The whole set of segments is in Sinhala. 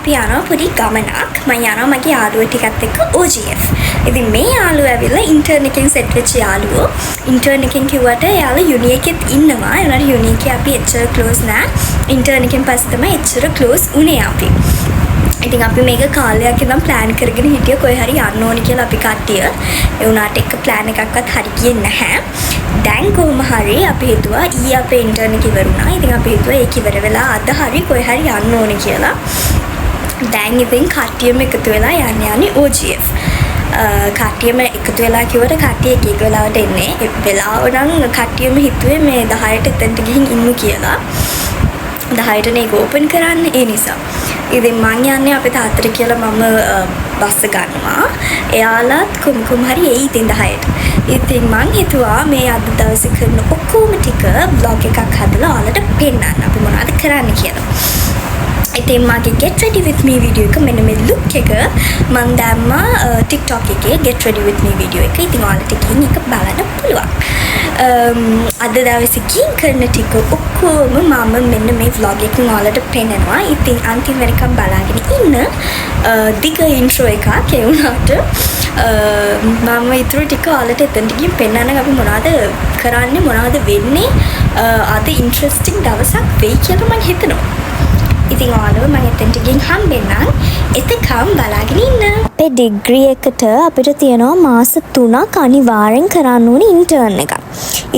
අපි යනවා පොඩි ගමනක්. මම යනවා මගේ යාළුවෝ ටිකත් එක්ක OGF. ඉතින් මේ යාළුවෝ ඇවිල්ලා ඉන්ටර්න් එකෙන් සෙට් වෙච්ච යාළුවෝ. ඉන්ටර්න් එකෙන් කිව්වට යාළුවා යුනි එකෙත් ඉන්නවා. ඒනට යුනි එකේ අපි එච්චර ක්ලෝස් නෑ. ඉන්ටර්න් එකෙන් පස්සේ තමයි එච්චර ක්ලෝස් උනේ අපි. ඉතින් අපි මේක කාලයක් ඉඳන් ප්ලෑන් කරගෙන හිටිය කොහේ හරි යන්න ඕනි කියලා අපි කට්ටිය. ඒ වුණාට එක ප්ලෑන් එකක්වත් හරි ගියේ නැහැ. දැන් කොහොම හරි අපි හිතුවා ඊ අපේ ඉන්ටර්න් එක ඉවර වුණා. ඉතින් අපි හිතුවා ඒක ඉවර වෙලා අද හරි කොහේ හරි යන්න ඕනි කියලා. දැන් ඉතින් කට්ටියම එකතු වෙලා යන්නේ OGF. කට්ටියම එකතු වෙලා කිව්වට කට්ටිය එක එක වෙලාවට එන්නේ. ඒ වෙලාව නම් කට්ටියම හිතුවේ මේ 10ට එතනට ගිහින් ඉන්නු කියලා. 10ට නේ ඕපන් කරන්න ඒ නිසා. ඉතින් මං යන්නේ අපේ තාත්තට කියලා මම බස් ගන්නවා. එයාලත් කොම් හරි එයි ඉතින් 10ට. ඉතින් මං හිතුවා මේ අද දවසේ කරන ඔක්කොම ටික vlog එකක් හදලා ඔයාලට පෙන්නන්න අපි මොනවද කරන්න කියලා. ඉතින් මගේ get ready with me video එක මෙන්න මේ look එක මම දැම්මා TikTok එකේ get ready with me video එක. ඉතින් ඔයාලට ගිහින් එක බලන්න පුළුවන්. අද දවසේ ගිහින් කරන ටික ඔක්කොම මම මෙන්න මේ vlog එකෙන් ඔයාලට පෙන්නනවා. ඉතින් අන්තිම වෙනකම් බලාගෙන ඉන්න. දිග intro එකක් ඒ වුණාට මම ඊටු ටික ඔයාලට එතනට ගිහින් පෙන්නන්න අපි මොනවද කරන්නේ මොනවද වෙන්නේ අද ඉන්ට්‍රෙස්ටිං දවසක් වෙයි කියලා මම හිතනවා. ඉතින් ඔයාලව මම එතනට ගිහින් හම්බෙන්නම්. එතකම් බලාගෙන ඉන්න. අපේ ඩිග්‍රී එකට අපිට තියෙනවා මාස 3ක් අනිවාර්යෙන් කරන්න ඕනේ ඉන්ටර්න් එකක්.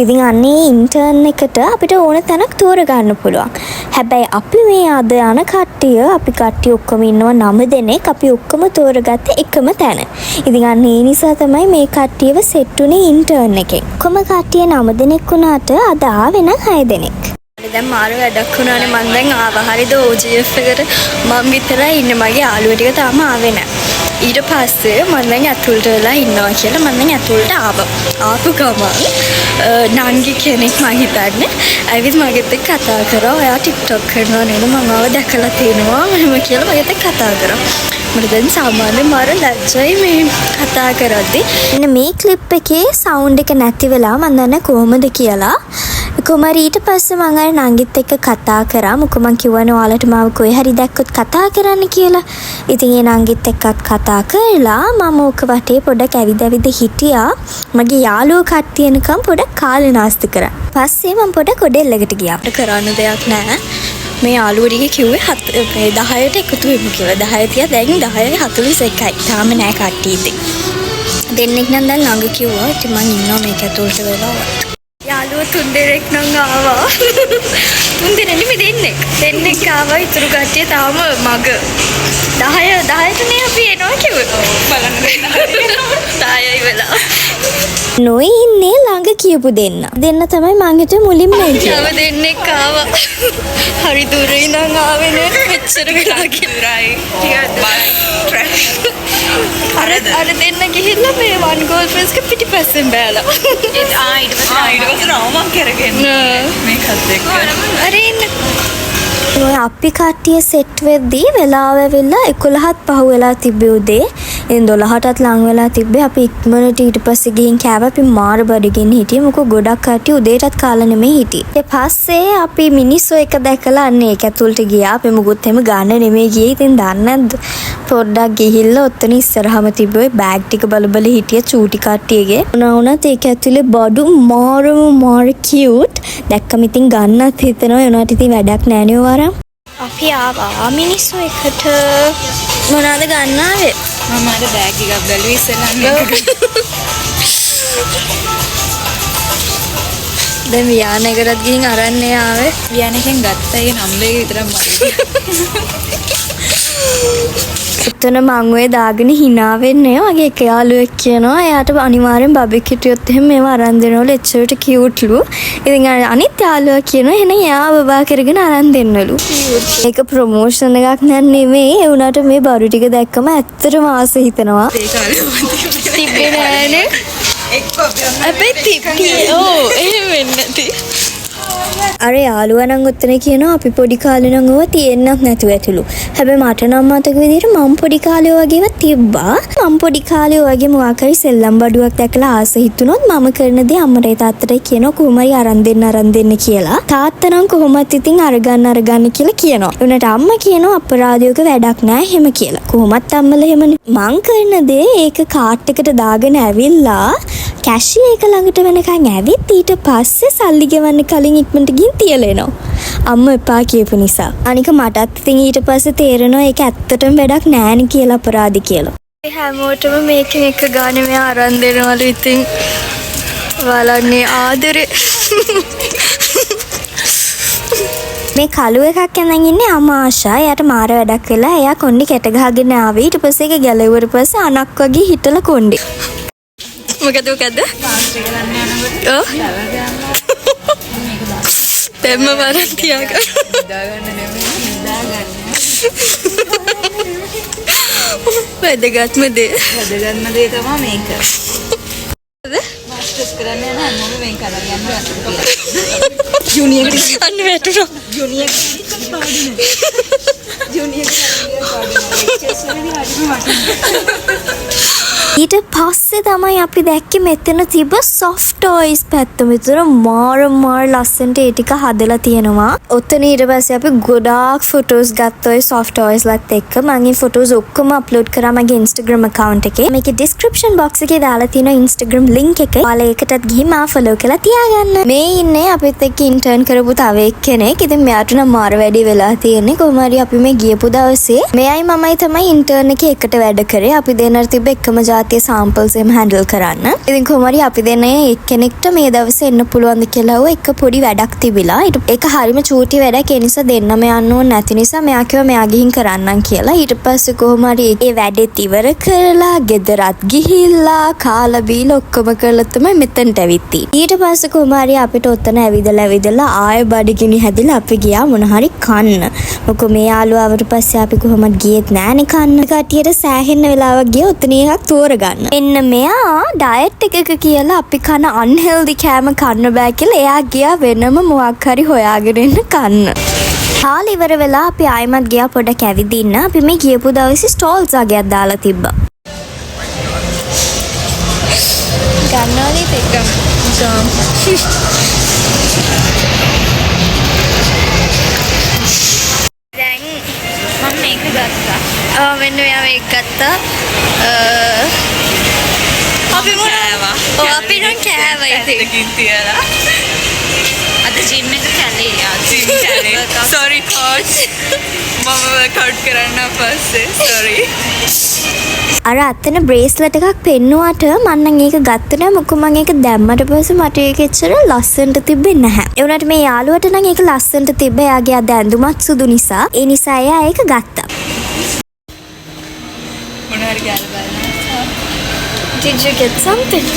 ඉතින් අන්නේ ඉන්ටර්න් එකට අපිට ඕන තැනක් තෝරගන්න පුළුවන්. හැබැයි අපි මේ අද යන කට්ටිය ඔක්කොම ඉන්නවා 9 දෙනෙක්. අපි ඔක්කොම තෝරගත්තේ එකම තැන. ඉතින් අන්න ඒ නිසා තමයි මේ කට්ටියව සෙට් උනේ ඉන්ටර්න් එකෙන්. ඔක්කොම කට්ටිය 9 දෙනෙක් වුණාට අද ආවේ නම් 6 දෙනෙක්. දැන් මාර වැඩක් වුණානේ මම දැන් ආවා. හරිද OGF එකට මම විතරයි ඉන්නේ. මගේ යාළුවෝ ටික තාම ආවේ නැහැ. ඊට පස්සේ මම දැන් ඇතුළට වෙලා ඉන්නවා කියලා මම දැන් ඇතුළට ආවා. ආපු ගමන් නංගි කෙනෙක් මම හිතන්නේ ඇවිත් මගෙත් එක්ක කතා කරා. ඔයා TikTok කරනවා නේද? මම ආව දැකලා තියෙනවා. මෙහෙම කියලා මගෙත් එක්ක කතා කරා. මට දැන් සාමාන්‍යයෙන් මාර ලැජ්ජයි මේ කතා කරද්දි. මෙන්න මේ ක්ලිප් එකේ සවුන්ඩ් එක නැති වෙලා මම දන්නේ කොහොමද කියලා. කුමාරී ඊට පස්සේ මම අර නංගිත් එක්ක කතා කරා. මොකද මම කිව්වනේ ඔයාලට මාව කොහේ හරි දැක්කොත් කතා කරන්න කියලා. ඉතින් ඒ නංගිත් එක්කත් කතා කරලා මම ඕක වටේ පොඩක් ඇවිද හිටියා. මගේ යාළුවෝ කට්ටිය එනකම් පොඩක් කාලේ නාස්ති කරා. පස්සේ මම පොඩක් හොඩෙල්ලකට ගියා. අපිට කරන්න දෙයක් නැහැ. මේ යාළුවෝ ටික කිව්වේ 10ට එකතු වෙමු කියලා. 10 තියා දැන් 10:41යි. තාම නෑ කට්ටිය ඉතින්. දෙන්නෙක් නම් දැන් ළඟ කිව්වා. ඉතින් මම ඉන්නවා මේක ඇතුළට වෙලා. යාළුවෝ 3 දෙනෙක් නම් ආවා. 3 දෙනෙක් නෙමෙයි දෙන්නෙක් ආවා. ඉතුරු කට්ටිය තාම මග 10ට නේ අපි එනවා කිව්වා. බලන්න 10යි වෙලා. නොයි ඉන්නේ ළඟ කියපු දෙන්න තමයි මං හිතුවේ මුලින්ම කියලා. තව දෙන්නෙක් ආවා. හරි දුර ඉඳන් ආවේ නේ. මෙච්චර වෙලා කිව්රයි. ටිකක් බයි. අර දෙන්න ගිහිල්ලා මේ වන් ගෝල් ප්‍රෙස් එක පිටිපස්සෙන් බෑලා. ඊට පස්සේ රවුමක් කරගෙන මේකත් එක්ක. අර ඉන්න. ඔය අපි කට්ටිය සෙට් වෙද්දී වෙලාව ඇවිල්ලා 11ත් පහ වෙලා තිබ්බේ උදේ. ඉතින් 12ටත් ලඟ වෙලා තිබ්බේ. අපි ඉක්මනට ඊට පස්සේ ගිහින් කෑවා. අපි මාර බඩගින්න හිටියේ. මොකද ගොඩක් කට්ටිය උදේටත් කාලා නෙමෙයි හිටියේ. ඊට පස්සේ අපි මිනිස්සු එක දැකලා අන්නේ ඒක ඇතුළට ගියා. අපි මුකුත් එහෙම ගන්න නෙමෙයි ගියේ. ඉතින් දන්නේ නැද්ද? පොඩ්ඩක් ගිහිල්ලා ඔතන ඉස්සරහම තිබ්බේ බෑග් ටික බල හිටිය චූටි කට්ටියගේ. උනත් ඒක ඇතුලේ බඩු මාර කියුට්. දැක්කම ඉතින් ගන්නත් හිතෙනවා. උනාට ඉතින් වැඩක් නෑනේ වරම්. අපි ආවා මිනිස්සු එකට මොනවද ගන්න ආවේ? මම අර බෑග් එකක් බැලුවේ ඉස්සෙල්ලා. දැන් වියානකටත් ගිහින් අරන් ආවේ. වියානකෙන් ගත්තා ඒ නම්බරේ විතරක් මගේ. එතන මං ඔය දාගෙන hina වෙන්නේ වගේ එක යාළුවෙක් කියනවා එයාට අනිවාර්යෙන් බබෙක් හිටියොත් එහෙම මේව අරන් දෙනවලු එච්චරට කියුට්ලු. ඉතින් අනිත් යාළුවා කියනවා එහෙනම් එයා බබා කරගෙන අරන් දෙන්නලු. ඒක ප්‍රොමෝෂන් එකක් නෙමෙයි. ඒ උනාට මේ බරු ටික දැක්කම ඇත්තටම ආස හිතෙනවා. ඒ කාලේ තිබ්බේ නෑනේ. එක්ක අපි තිබ්බේ. ඕ එහෙම වෙන්නේ නැති. අර යාළුවා නම් උත්තර කියනවා අපි පොඩි කාලේ නම් ඕවා තියෙන්නත් නැතුව ඇතුළු. හැබැයි මට නම් මතක විදිහට මම පොඩි කාලේ වගේවත් තිබ්බා. මම පොඩි කාලේ වගේ මොකක් හරි සෙල්ලම් බඩුවක් දැකලා ආස හිතුනොත් මම කරන දේ අම්මටයි තාත්තටයි කියනවා කොහොම හරි අරන් දෙන්න කියලා. තාත්තා නම් කොහොමත් ඉතින් අරගන්න කියලා කියනවා. උනට අම්මා කියනවා අපරාධයක වැඩක් නැහැ එහෙම කියලා. කොහොමත් අම්මලා එහෙමනේ. මං කරන දේ ඒක කාට් එකට දාගෙන ඇවිල්ලා කැෂිය එක ළඟට වෙනකන් ඇවිත් ඊට පස්සේ සල්ලි ගෙවන්න කලින් ඉක්මනට ගිහින් තියලා එනවා. අම්මා එපා කියපු නිසා. අනික මටත් ඉතින් ඊට පස්සේ තේරෙනවා ඒක ඇත්තටම වැඩක් නෑනේ කියලා අපරාධි කියලා. ඒ හැමෝටම මේකෙන් එක ගානේ මෙයා අරන් දෙනවලු ඉතින් බලන්නේ ආදරේ. මේ කළු එකක් යනන් ඉන්නේ අමාෂා. එයාට මාර වැඩක් වෙලා එයා කොණ්ඩි කැට ගහගෙන ආවේ. ඊට පස්සේ ඒක ගැලෙවුවට පස්සේ අනක් වගේ හිටලා කොණ්ඩි. මොකද කාස්ට් එක ගන්න යනකොට ඔව් දෙම්ම වරන් තියාගන්න දාගන්න නෙමෙයි දාගන්න වැදගත්ම දේ තමයි මේක මාස්ටර්ස් කරන්න යන හැමෝම මේක අරන් යනවා ජූනියර් එකට අන්න වැටුණා ජූනියර් එකට පාඩුනේ ජූනියර් එකට පාඩුනේ චෙස් වලදී හරිම වටිනවා ඊට පස්සේ තමයි අපි දැක්කේ මෙතන තිබ්බ soft toys පැත්ත. මෙතන මාර ලස්සනට ඒ ටික හදලා තියෙනවා. ඔතන ඊට පස්සේ අපි ගොඩාක් ෆොටෝස් ගත්තා ඔය soft toys ලත් එක්ක. මම මේ ෆොටෝස් ඔක්කොම අප්ලෝඩ් කරා මගේ Instagram account එකේ. මේකේ description box එකේ දාලා තියෙන Instagram link එක. ඔයාලා ඒකටත් ගිහින් මාව follow කරලා තියාගන්න. මේ ඉන්නේ අපිත් එක්ක intern කරපු තව එක්කෙනෙක්. ඉතින් මෙයාට නම් මාර වැඩි වෙලා තියෙන්නේ. කොහොම හරි අපි මේ ගියපු දවසේ මෙයයි මමයි තමයි intern එකේ එකට වැඩ කරේ. අපි දෙන්නට තිබ්බ එකම samples එම handle කරන්න. ඉතින් කොහොම හරි අපි දෙන්නේ එක්කෙනෙක්ට මේ දවසේ එන්න පුළුවන්ද කියලා එක පොඩි වැඩක් තිබිලා. ඒක හරියම චූටි වැඩක්. ඒ නිසා දෙන්නම යන්න ඕන නැති නිසා මෙයා කිව්වා මෙයා ගිහින් කරන්නම් කියලා. ඊට පස්සේ කොහොම හරි ඒ වැඩෙත් ඉවර කරලා ගෙදරත් ගිහිල්ලා කාලා බීලා ඔක්කොම කරලා තමයි මෙතනට ඇවිත් ඊට පස්සේ කොහොම හරි අපිට ඔතන ඇවිදලා ආයෙ බඩගිනි හැදිලා අපි ගියා මොන හරි කන්න. මොකද මේ යාළුවාවට පස්සේ අපි කොහොමද ගියෙත් නෑනේ කන්න. කටියට සෑහෙන්න වෙලාවක් ගියා ඔතන එකක් තෝරගන්න. එන්න මෙයා ඩයට් එකක කියලා අපි කන අන්හෙල්දි කෑම කන්න බෑ කියලා එයා ගියා වෙනම මොකක් හරි හොයාගෙන එන්න කන්න. කාලේ ඉවර වෙලා අපි ආයෙමත් ගියා පොඩක් ඇවිදින්න. අපි මේ ගියපු දවසේ ස්ටෝල්ස් වගේක් දාලා තිබ්බා. ගන්නවද එකම ජාම්. දැන් මම මේක ගත්තා. මෙන්න මෙයා මේක ගත්තා. අපි මොනවා? අපි නම් කෑවා ඉතින් තියලා. අද ජිම් එක කැලේ යා. ජිම් කැලේ. sorry coach. මම වර්ක්අවුට් කරන්න පස්සේ sorry. අර අතන බ්‍රේස්ලට් එකක් පෙන්නුවට මම නම් ඒක ගත්තේ නෑ. මොකද මම ඒක දැම්මට පස්සේ මට ඒක එච්චර ලස්සනට තිබෙන්නේ නැහැ. ඒ වුණාට මේ යාළුවට නම් ඒක ලස්සනට තිබ්බ. එයාගේ අද ඇඳුමත් සුදු නිසා. ඒ නිසා එයා ඒක ගත්තා. මොනවාරි ගාලා බලන්න. Did you get something?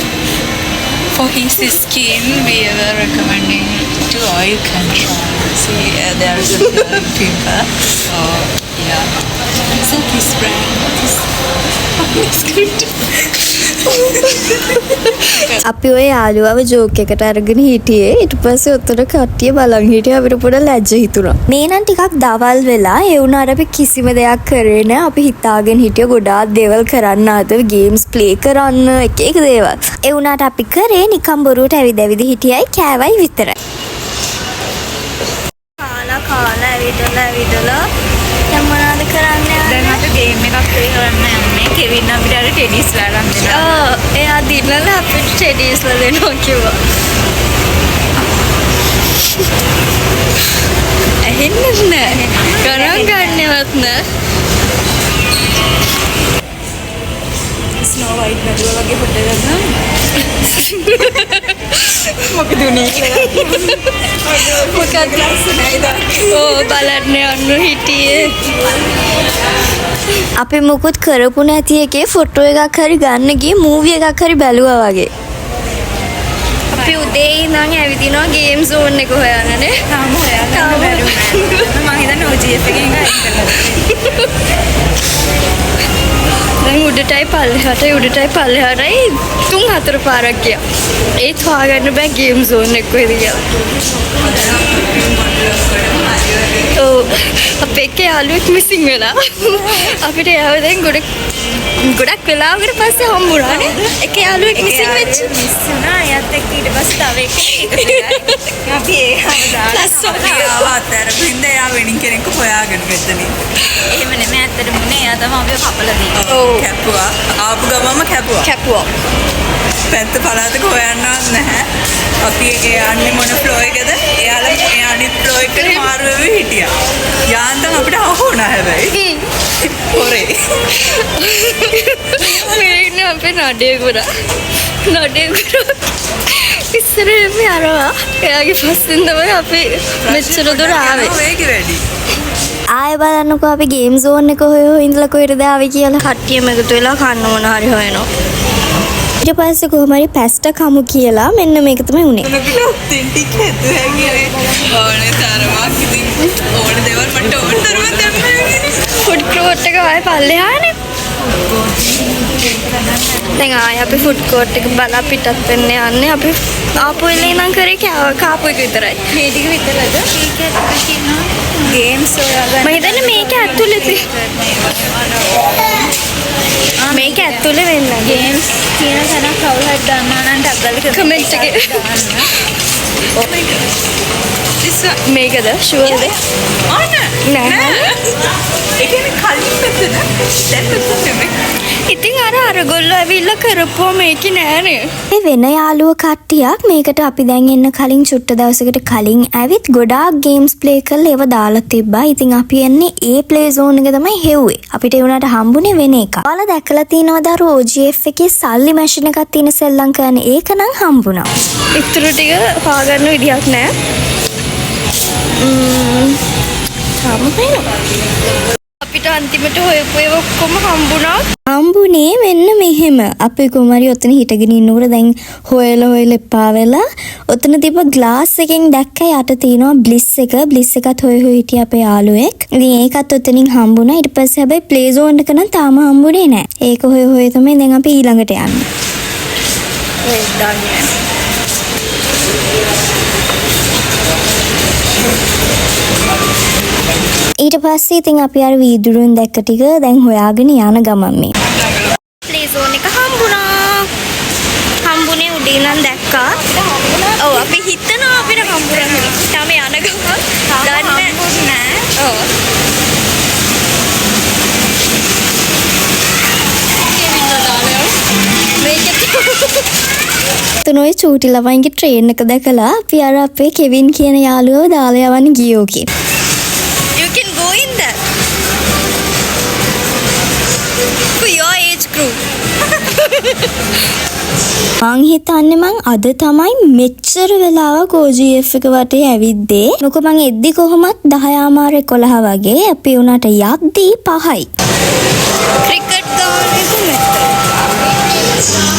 For his skin, we were recommending to oil control. See, there is a pimple. So, yeah. It's like his brand. It's good. අපි ඔය යාළුවව ජෝක් එකට අරගෙන හිටියේ. ඊට පස්සේ උතර කට්ටිය බලන් හිටියා. අපිට පොඩ ලැජ්ජ හිතුණා. මේ නම් ටිකක් දවල් වෙලා ඒ වුණාට අපි කිසිම දෙයක් කරේ නෑ. අපි හිතාගෙන හිටිය ගොඩාක් දේවල් කරන්න ආද ගේම්ස් ප්ලේ කරන්න එක දේවල්. ඒ වුණාට අපි කරේ නිකන් බොරුවට ඇවිද හිටියයි කෑවයි විතරයි. කාලා ඇවිදලා දැන් මොනවද කරන්නේ? දැන් අපි ගේම් එකක් ප්ලේ කරන්න යන්නේ. කෙවින් අපිට අර ටෙනිස් ලාරම් දෙනවා. ඔව් එයා දිනලා අපිට ටෙනිස් ලා දෙනවා කිව්වා. ඇහෙන්නේ නැහැ. ගණන් ගන්නවත් නැහැ. ස්නෝ වයිට් නඩුව වගේ පොඩ්ඩක් ගන්නවා. මොකද උනේ කියලා. මොකක්ද ලස්සනයිද? ඕ බලන්න යන්න හිටියේ. අපි මොකුත් කරපු නැති එකේ ෆොටෝ එකක් හරි ගන්න ගියේ මූවි එකක් හරි බැලුවා වගේ. අපි උදේ ඉඳන් ඇවිදිනවා ගේම් සෝන් එක හොයන්නනේ. තාම හොයන්න බැරුණා. මම හිතන්නේ OGF එකෙන් අයින් කරලා. දැන් උඩටයි පල්ලෙහාටයි 3-4 පාරක් ගියා. ඒත් හොයාගන්න බෑ ගේම් සෝන් එක කොහෙද කියලා. ඔව් අපේ එක්ක යාළුවෙක් මිසින් වෙලා අපිට යාව දැන් ගොඩක් වෙලාවකට පස්සේ හම්බුණානේ. එක යාළුවෙක් මිසින් වෙච්ච මිස් වුණා. එයාත් එක්ක ඊට පස්සේ තව එකෙක් අපි ඒ හැමදාම අතර බින්ද එයා වෙනින් කෙනෙක්ව හොයාගෙන මෙතනින්. එහෙම නෙමෙයි ඇත්තටම උනේ. එයා තමයි අපිව කපලා දෙන්නේ. ඔව් කැපුවා. ආපු ගමම කැපුවා. පැත්ත පළාතක හොයන්නවත් නැහැ. අපි ඒ යන්නේ මොන ෆ්ලෝ එකද? එයාලා අනිත් ෆ්ලෝ එකට මාරු වෙවි හිටියා. යාන්තම් අපිට අහු වුණා හැබැයි. හොරේ. මේ ඉන්නේ අපේ නඩේගුරා ඉස්සරේ මේ අරවා එයාගේ පස්සෙන් තමයි අපි මෙච්චර දුර ආවේ. වේගය වැඩි. ආයෙ බලන්නකෝ අපි ගේම් සෝන් එක හොය ඉඳලා කොහෙද ආවේ කියලා කට්ටියම එකතු වෙලා කන්න මොන හරි හොයනවා. ඊට පස්සේ කොහොම හරි පැස්ට කමු කියලා මෙන්න මේක තමයි උනේ. ඔතෙන්ටික් හැදුවා කියන්නේ ඕනේ තරමක් ඉතින් ඕනේ දේවල් මට ඕන තරම දැම්මා. ෆුඩ් කෝට් එක ආයෙ පල්ලෙහානේ. දැන් ආයෙ අපි ෆුඩ් කෝට් එක බලා පිටත් වෙන්න යන්නේ. අපි ආපු වෙලේ ඉඳන් කරේ කාපු එක විතරයි. මේ ටික විතරද? මේක ඇතුලේ තියෙනවා ගේම්ස් හොයාගන්න. මම හිතන්නේ මේක ඇතුලේ මේක ඇතුලේ වෙන්න ගේම්ස් කියන තැන කවුරු හරි දන්නවා නම් ටග්ගල කමෙන්ට් එකේ මේකද ෂුවර්ද? නෑ. ඒ කියන්නේ කලින් මෙතන දැන් මෙතන නෙමෙයි. ඉතින් අරගොල්ලෝ ඇවිල්ලා කරපුවා මේක නෑනේ. මේ වෙන යාළුවෝ කට්ටියක් මේකට අපි දැන් එන්න කලින් චුට්ට දවසකට කලින් ඇවිත් ගොඩාක් ගේම්ස් ප්ලේ කරලා ඒව දාලා තිබ්බා. ඉතින් අපි එන්නේ ඒ ප්ලේ zone එක තමයි හෙව්වේ. අපිට ඒ උනාට හම්බුනේ වෙන එකක්. ඔයාලා දැකලා තියෙනවද අර OGF එකේ සල්ලි මැෂින් එකක් තියෙන සෙල්ලම් කරන ඒක නම් හම්බුණා. ඉතුරු ටික හොයාගන්න විදියක් නෑ. අපිට අන්තිමට හොයපු ඒවා ඔක්කොම හම්බුනේ මෙන්න මෙහෙම. අපි කොමාරි ඔතන හිටගෙන ඉන්නකොට දැන් හොයලා එපා වෙලා ඔතන තිබ්බ ග්ලාස් එකෙන් දැක්ක යට තියෙනවා බ්ලිස් එකත් හොය හිටිය අපේ යාළුවෙක්. ඉතින් ඒකත් ඔතනින් හම්බුණා. ඊට පස්සේ හැබැයි ප්ලේ zone එක නම් තාම හම්බුනේ නැහැ. ඒක හොය තමයි දැන් අපි ඊළඟට යන්නේ. ඔය දාන්නේ. ඊට පස්සේ ඉතින් අපි අර වීදුරුන් දැක්ක ටික දැන් හොයාගෙන යන ගමන් මේ ප්ලේ zone එක හම්බුනේ උඩින් නම් දැක්කා. ඔව් අපි හිතනවා අපිට හම්බුනා කියලා. තාම යන ගමන් දන්නේ නැහැ. ඔව්. තුනෝයි චූටි ළමයින්ගේ ට්‍රේන් එක දැකලා අපි අර අපේ කෙවින් කියන යාළුවව දාලා යවන්න ගියෝ කි. You can go in that. For your age group. මං හිතන්නේ මං අද තමයි මෙච්චර වෙලාවක් OGF එක වටේ ඇවිද්දේ. මොකද මං එද්දි කොහොමත් 10:11 වගේ අපි උනාට යද්දී 5යි. ක්‍රිකට් ගානේ කොහොමද?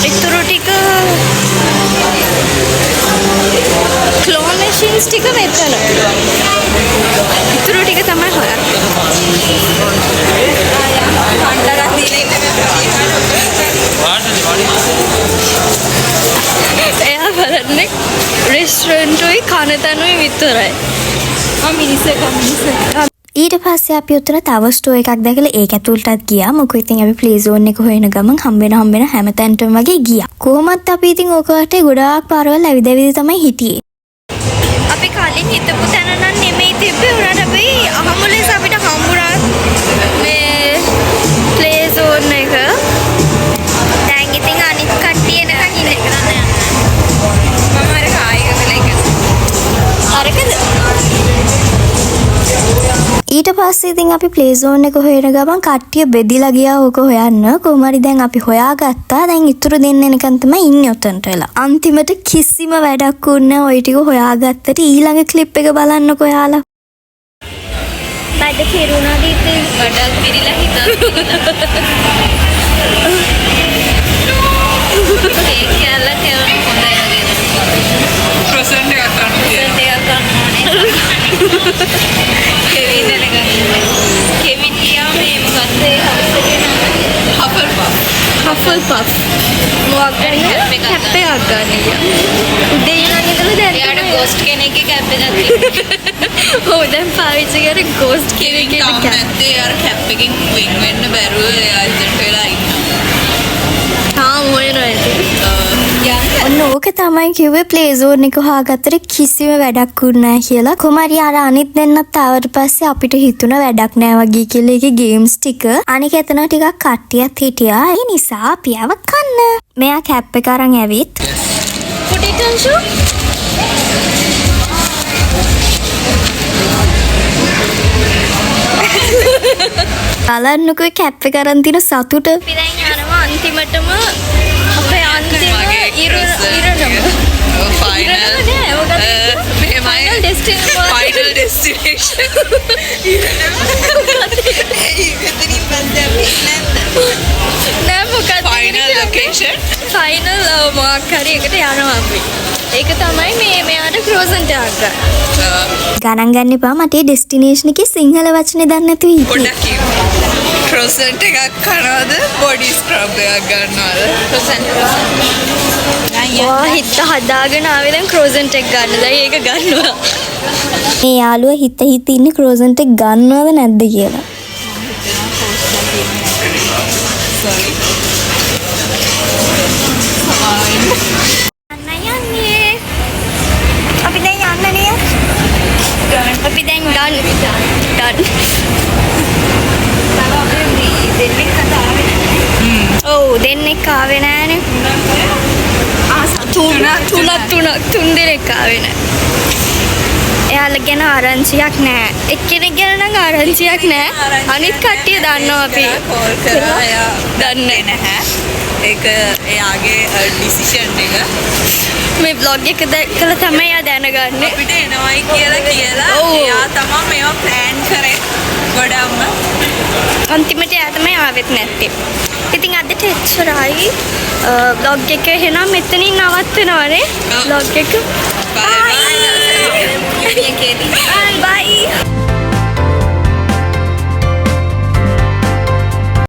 ඉතුරු ටික ක්ලෝ මැෂින්ස් ටික මෙතන. ඉතුරු ටික තමයි හොයන්නේ. එයා බලන්නේ රෙස්ටුරන්ට්ුයි කන තැනුයි විතරයි. මිනිස්සු. ඊට පස්සේ අපි උතන තව ස්ටෝ එකක් දැකලා ඒක ඇතුළටත් ගියා. මොකද ඉතින් අපි ප්ලේ zone එක හොයන ගමන් හම්බෙන හැම තැනටම වගේ ගියා. කොහොමත් අපි ඉතින් ඕක වටේ ගොඩාක් පාරවල් ඇවිදවිද තමයි හිටියේ. අපි කලින් හිටපු තැන නම් නෙමෙයි තිබ්බේ. උනාට අපි අහමු ලෙස අපිට හම්බුණා මේ ප්ලේ zone එක. දැන් ඉතින් අනිත් කට්ටිය එනකන් ඉන්නේ. මම අර කායික වෙලා එක. අරකද? ඊට පස්සේ ඉතින් අපි ප්ලේ zone එක හොයන ගමන් කට්ටිය බෙදිලා ගියා ඕක හොයන්න. කොහොම හරි දැන් අපි හොයාගත්තා. දැන් ඉතුරු දෙන්න එනකන් තමයි ඉන්නේ උතන්ට වෙලා. අන්තිමට කිසිම වැඩක් වුණේ නැහැ. ওই ටික හොයාගත්තට ඊළඟ ක්ලිප් එක බලන්නකෝ යාලා. බඩ පිරුණාද ඉතින්? බඩක් පිරීලා හිතන්න. ඒක කියලා කියන්න හොඳයි වගේ. ප්‍රසන්ට් එකක් ගන්න. කෙවින් කියම මේ මොකක්ද ඒ හවුස් එකේ නම? Hufflepuff. මොකක් ගන්න? කැප් එකක් ගන්න ගියා. උදේ ඉඳන් ඉඳලා දැන් එයාට ගෝස්ට් කෙනෙක්ගේ කැප් එකක් තියෙනවා. ඔව් දැන් පාවිච්චි කරේ ghost කෙනෙක්ගේ කැප්. නැත්තේ අර කැප් එකකින් වෙන් වෙන්න බැරුව එයා ඉතින් වෙලා ඉන්නවා. තාම හොයනවා ඉතින්. ඔන්න ඕක තමයි කිව්වේ ප්ලේ සෝන් එක හොයාගත්තට කිසිම වැඩක් වුනේ නැහැ කියලා. කොහමරි අර අනිත් දෙන්නත් ආවට පස්සේ අපිට හිතුණ වැඩක් නෑ වගේ කියලා ඒකේ ගේම්ස් ටික. අනික එතන ටිකක් කට්ටියත් හිටියා. ඒ නිසා අපි ආව කන්න. මෙයා කැප් එක අරන් ඇවිත්. Put it on shoe. බලන්නකෝ කැප් එක අරන් තින සතුට. අපි දැන් යනවා අන්තිමටම අපේ අන්තිම ඉරණම. Final Final destination. Final destination ඉතින් පස්සේ අපි නෑ මොකක්ද ෆයිනල් ලොකේෂන් ෆයිනල් මොකක් හරි එකට යනවා අපි. ඒක තමයි මෙයාට ක්‍රෝසන්ට යන්න. ගණන් ගන්න එපා මට ඒ ඩෙස්ටිනේෂන් එකේ සිංහල වචනේ දන්නේ නැතුව හිටියේ. පොඩ්ඩක් කියමු ක්‍රොසන්ට් එකක් කනවද බොඩි ස්ක්‍රබ් එකක් ගන්නවද ක්‍රොසන්ට් වා හිත හදාගෙන ආවේ දැන් ක්‍රෝසන්ට එක ගන්න. දැන් ඒක ගන්නවා. මේ යාළුවා හිත ඉන්නේ ක්‍රෝසන්ට් එක ගන්නවද නැද්ද කියලා. අපි දැන් යන්න නේද? අපි දැන් done. ඔව් දෙන්නෙක් ආවේ නෑනේ. තුන් දෙනෙක් ආවේ නෑ. එයාලා ගැන ආරංචියක් නෑ. එක්කෙනෙක් ගැන නම් ආරංචියක් නෑ. අනිත් කට්ටිය දන්නවා අපි. කෝල් කරා එයා දන්නේ නැහැ ඒක එයාගේ ඩිසිෂන් එක මේ vlog එක දැකලා තමයි එයා දැනගන්නේ. අපිට එනවයි කියලා ඔව්. එයා තමයි මේවා ප්ලෑන් කරේ ගොඩක්ම අන්තිමට එයා තමයි ආවෙත් නැත්තේ. ඉතින් අදට එච්චරයි. vlog එක එහෙනම් මෙතනින් නවත්වනවානේ. vlog එක. බයි බයි